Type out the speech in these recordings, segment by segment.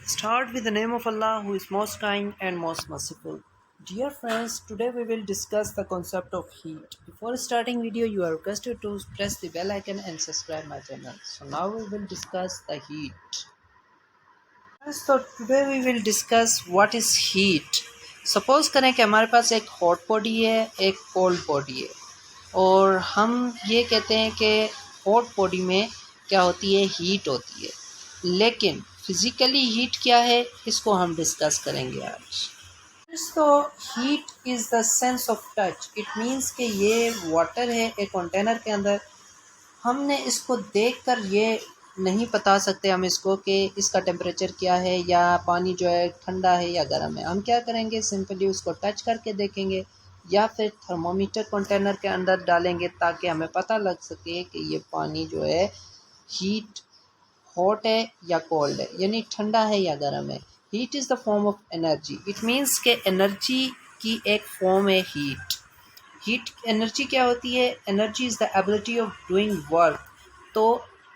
Start with the name of Allah who is most kind and most merciful. Dear friends, today we will discuss the concept of heat. Before starting video, you are requested to press the bell icon and subscribe my channel. So now we will discuss the heat. So today we will discuss what is heat. Suppose करें कि हमारे पास एक hot body है, एक cold body है, और हम ये कहते हैं कि हॉट बॉडी में क्या होती है, हीट होती है। लेकिन फिज़िकली हीट क्या है, इसको हम डिस्कस करेंगे आज। तो heat is the sense of touch. It means कि ये वाटर है एक कंटेनर के अंदर, हमने इसको देखकर ये नहीं बता सकते हम इसको कि इसका टेम्परेचर क्या है, या पानी जो है ठंडा है या गर्म है। हम क्या करेंगे, सिंपली उसको टच करके देखेंगे या फिर थर्मोमीटर कंटेनर के अंदर डालेंगे ताकि हमें पता लग सके कि ये पानी जो है हीट हॉट है या कोल्ड है, यानी ठंडा है या गर्म है। Heat is the form of energy. It means के एनर्जी की एक फॉर्म है हीट। हीट एनर्जी क्या होती है? Energy is the ability of doing work. तो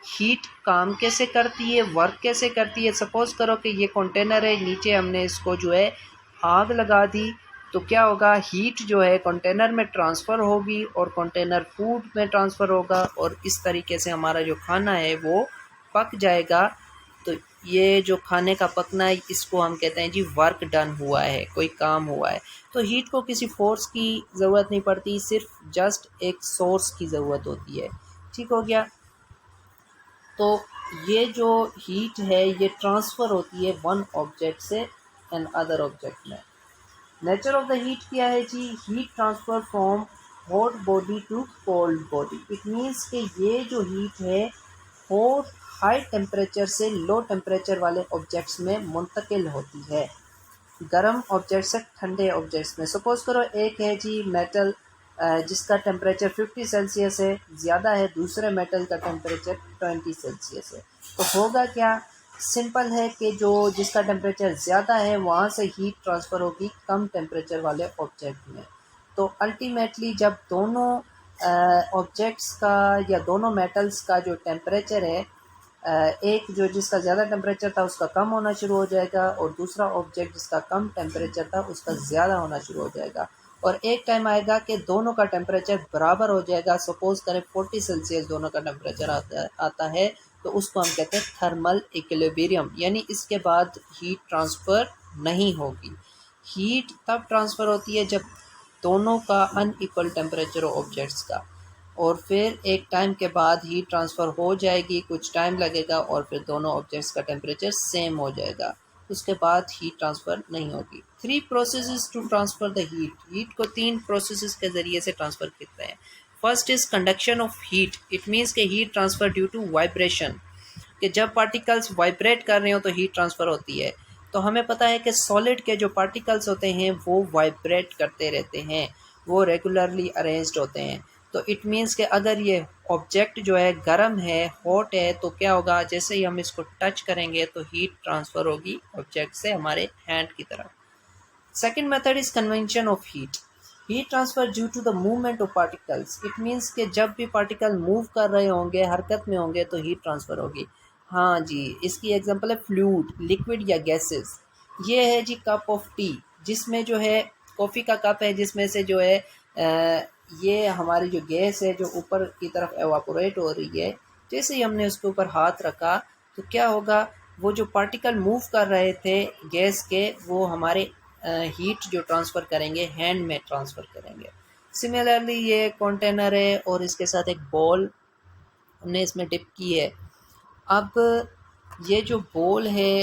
हीट काम कैसे करती है, वर्क कैसे करती है? सपोज़ करो कि ये कंटेनर है, नीचे हमने इसको जो है आग लगा दी, तो क्या होगा, हीट जो है कंटेनर में ट्रांसफ़र होगी और कंटेनर फूड में ट्रांसफ़र होगा, और इस तरीके से हमारा जो खाना है वो पक जाएगा। तो ये जो खाने का पकना है, इसको हम कहते हैं जी वर्क डन हुआ है, कोई काम हुआ है। तो हीट को किसी फोर्स की ज़रूरत नहीं पड़ती, सिर्फ जस्ट एक सोर्स की ज़रूरत होती है। ठीक हो गया। तो ये जो हीट है ये ट्रांसफ़र होती है वन ऑब्जेक्ट से एन अदर ऑब्जेक्ट में। नेचर ऑफ द हीट क्या है जी? Heat transfer from hot body to cold body. It means कि ये जो हीट है हॉट हाई टेम्परेचर से लो टेम्परेचर वाले ऑब्जेक्ट्स में मुंतकिल होती है, गर्म ऑब्जेक्ट से ठंडे ऑब्जेक्ट्स में। सपोज़ करो एक है जी मेटल जिसका टेम्परेचर 50 सेल्सियस है, ज़्यादा है, दूसरे मेटल का टेम्परेचर 20 सेल्सियस है। तो होगा क्या, सिंपल है कि जो जिसका टेम्परेचर ज़्यादा है वहाँ से हीट ट्रांसफ़र होगी कम टेम्परेचर वाले ऑब्जेक्ट में। तो अल्टीमेटली जब दोनों ऑब्जेक्ट्स का या दोनों मेटल्स का जो टेम्परेचर है, एक जो जिसका ज़्यादा टेम्परेचर था उसका कम होना शुरू हो जाएगा, और दूसरा ऑब्जेक्ट जिसका कम टेम्परेचर था उसका ज़्यादा होना शुरू हो जाएगा, और एक टाइम आएगा कि दोनों का टेम्परेचर बराबर हो जाएगा। सपोज़ करें 40 सेल्सियस दोनों का टेम्परेचर आता है, तो उसको हम कहते हैं थर्मल इक्विलिब्रियम, यानी इसके बाद हीट ट्रांसफ़र नहीं होगी। हीट तब ट्रांसफ़र होती है जब दोनों का अनइक्वल टेम्परेचर हो ऑब्जेक्ट्स का, और फिर एक टाइम के बाद हीट ट्रांसफ़र हो जाएगी, कुछ टाइम लगेगा, और फिर दोनों ऑब्जेक्ट्स का टेम्परेचर सेम हो जाएगा। उसके बाद हीट ट्रांसफ़र नहीं होगी। 3 processes to transfer the heat. Heat को 3 प्रोसेसेस के ज़रिए से ट्रांसफ़र करते हैं। First is conduction of heat. It means के heat transfer due to vibration, कि जब पार्टिकल्स वाइब्रेट कर रहे हो तो हीट ट्रांसफ़र होती है। तो हमें पता है कि सॉलिड के जो पार्टिकल्स होते हैं वो वाइब्रेट करते रहते हैं, वो रेगुलरली अरेंज्ड होते हैं। तो इट मीन्स कि अगर ये ऑब्जेक्ट जो है गर्म है, हॉट है, तो क्या होगा, जैसे ही हम इसको टच करेंगे तो हीट ट्रांसफ़र होगी ऑब्जेक्ट से हमारे हैंड की तरफ। Second method is convention of heat. Heat transfer due to the movement of particles. It means कि जब भी पार्टिकल मूव कर रहे होंगे, हरकत में होंगे, तो हीट ट्रांसफ़र होगी। हाँ जी, इसकी एग्जांपल है फ्लूइड, लिक्विड या गैसेस। ये है जी कप ऑफ टी, जिसमें जो है कॉफ़ी का कप है, जिसमें से जो है ये हमारी जो गैस है जो ऊपर की तरफ एवापोरेट हो रही है। जैसे ही हमने उसके ऊपर हाथ रखा तो क्या होगा, वो जो पार्टिकल मूव कर रहे थे गैस के, वो हमारे हीट जो ट्रांसफ़र करेंगे हैंड में ट्रांसफ़र करेंगे। सिमिलरली ये कंटेनर है और इसके साथ एक बॉल हमने इसमें डिप की है। अब ये जो बॉल है,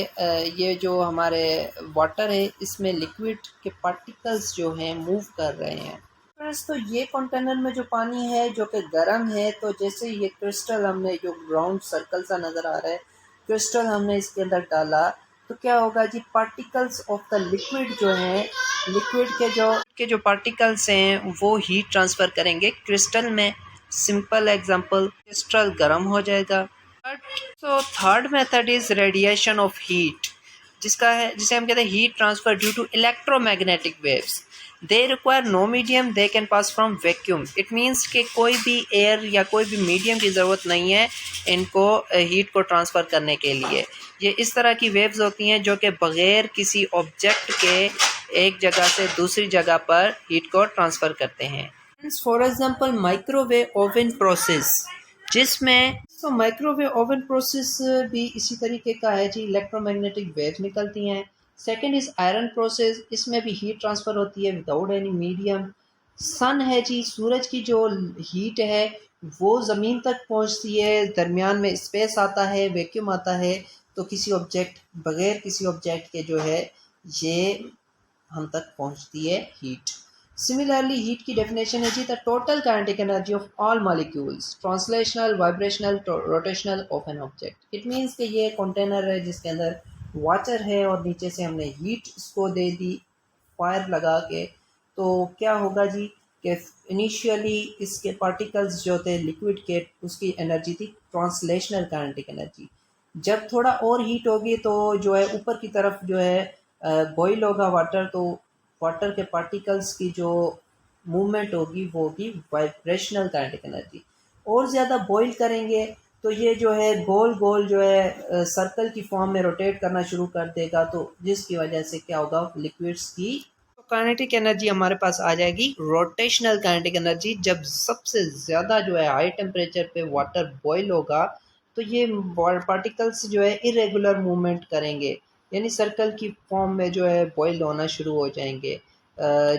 ये जो हमारे वाटर है, इसमें लिक्विड के पार्टिकल्स जो हैं मूव कर रहे हैं। फ्रेंड्स, तो ये कंटेनर में जो पानी है जो कि गर्म है, तो जैसे ये क्रिस्टल हमने जो राउंड सर्कल सा नज़र आ रहा है, क्रिस्टल हमने इसके अंदर डाला, तो क्या होगा जी, पार्टिकल्स ऑफ द लिक्विड जो हैं, लिक्विड के जो पार्टिकल्स हैं वो हीट ट्रांसफ़र करेंगे क्रिस्टल में। सिंपल एग्जांपल, क्रिस्टल गर्म हो जाएगा। तो third method is radiation of heat. जिसे हम कहते हैं heat transfer due to electromagnetic waves. They require no medium, they can pass from vacuum. It means कि कोई भी एयर या कोई भी मीडियम की ज़रूरत नहीं है इनको हीट को ट्रांसफ़र करने के लिए। ये इस तरह की वेव्स होती हैं जो कि बग़ैर किसी ऑब्जेक्ट के एक जगह से दूसरी जगह पर हीट को ट्रांसफ़र करते हैं। For example microwave oven process, जिसमें तो माइक्रोवेव ओवन प्रोसेस भी इसी तरीके का है जी, इलेक्ट्रोमैग्नेटिक वेव निकलती हैं। सेकंड इज़ आयरन प्रोसेस, इसमें भी हीट ट्रांसफ़र होती है विदाउट एनी मीडियम। सन है जी, सूरज की जो हीट है वो ज़मीन तक पहुंचती है, दरमियान में स्पेस आता है, वैक्यूम आता है, तो किसी ऑब्जेक्ट बग़ैर किसी ऑब्जेक्ट के जो है ये हम तक पहुंचती है हीट। सिमिलरली हीट की डेफिनेशन है जी the total kinetic energy of all molecules translational vibrational rotational of an object. It means कि ये कंटेनर है जिसके अंदर वाटर है और नीचे से हमने हीट इसको दे दी फायर लगा के, तो क्या होगा जी कि इनिशियली इसके पार्टिकल्स जो थे लिक्विड के उसकी एनर्जी थी ट्रांसलेशनल काइनेटिक एनर्जी। जब थोड़ा और हीट होगी तो जो है ऊपर की तरफ जो है बॉईल होगा वाटर, तो वाटर के पार्टिकल्स की जो मूवमेंट होगी वो होगी वाइब्रेशनल काइनेटिक एनर्जी। और ज़्यादा बॉईल करेंगे तो ये जो है गोल गोल जो है सर्कल की फॉर्म में रोटेट करना शुरू कर देगा, तो जिसकी वजह से क्या होगा लिक्विड्स की काइनेटिक एनर्जी हमारे पास आ जाएगी रोटेशनल काइनेटिक एनर्जी। जब सबसे ज़्यादा जो है हाई टेम्परेचर पे वाटर बॉईल होगा तो ये पार्टिकल्स जो है इरेगुलर मूवमेंट करेंगे, यानी सर्कल की फॉर्म में जो है बॉईल होना शुरू हो जाएंगे,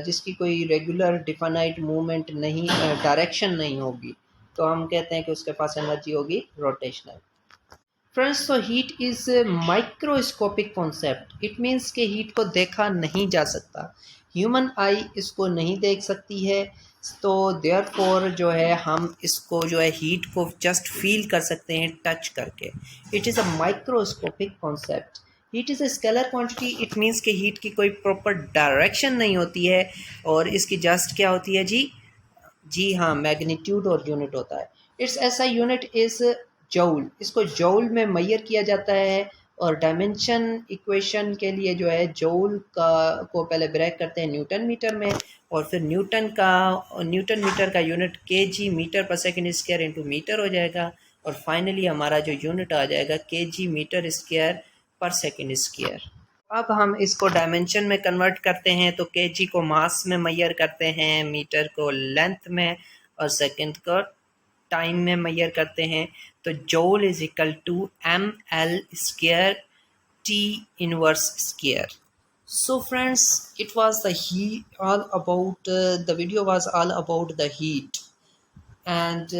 जिसकी कोई रेगुलर डिफाइनाइट मूवमेंट नहीं, डायरेक्शन नहीं होगी, तो हम कहते हैं कि उसके पास एनर्जी होगी रोटेशनल। फ्रेंड्स, तो heat is microscopic concept. It means के हीट को देखा नहीं जा सकता, ह्यूमन आई इसको नहीं देख सकती है, तो देयरफॉर जो है हम इसको जो है हीट को जस्ट फील कर सकते हैं टच करके। It is a microscopic concept. Heat is a scalar quantity. It means के हीट की कोई प्रॉपर डायरेक्शन नहीं होती है और इसकी जस्ट क्या होती है जी, जी हाँ, मैग्नीट्यूड और यूनिट होता है। इट्स ऐसा यूनिट इज़ जूल, इसको जूल में मेजर किया जाता है और डायमेंशन इक्वेशन के लिए जो है जूल का को पहले ब्रेक करते हैं न्यूटन मीटर में, और फिर न्यूटन मीटर का यूनिट केजी मीटर पर सेकंड स्क्वायर इंटू मीटर हो जाएगा, और फाइनली हमारा जो यूनिट आ जाएगा केजी मीटर स्क्वायर पर सेकंड स्क्वायर। अब हम इसको डायमेंशन में कन्वर्ट करते हैं, तो केजी को मास में मेजर करते हैं, मीटर को लेंथ में, और सेकंड को टाइम में मेजर करते हैं। तो joule is equal to M L square T inverse square. So friends, it was the heat all about the video was all about the heat, and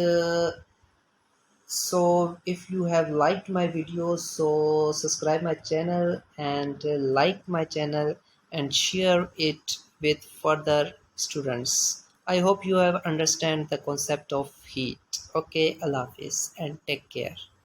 so if you have liked my videos, so subscribe my channel and like my channel and share it with further students. I hope you have understand the concept of heat. Okay, Allah Hafiz and take care.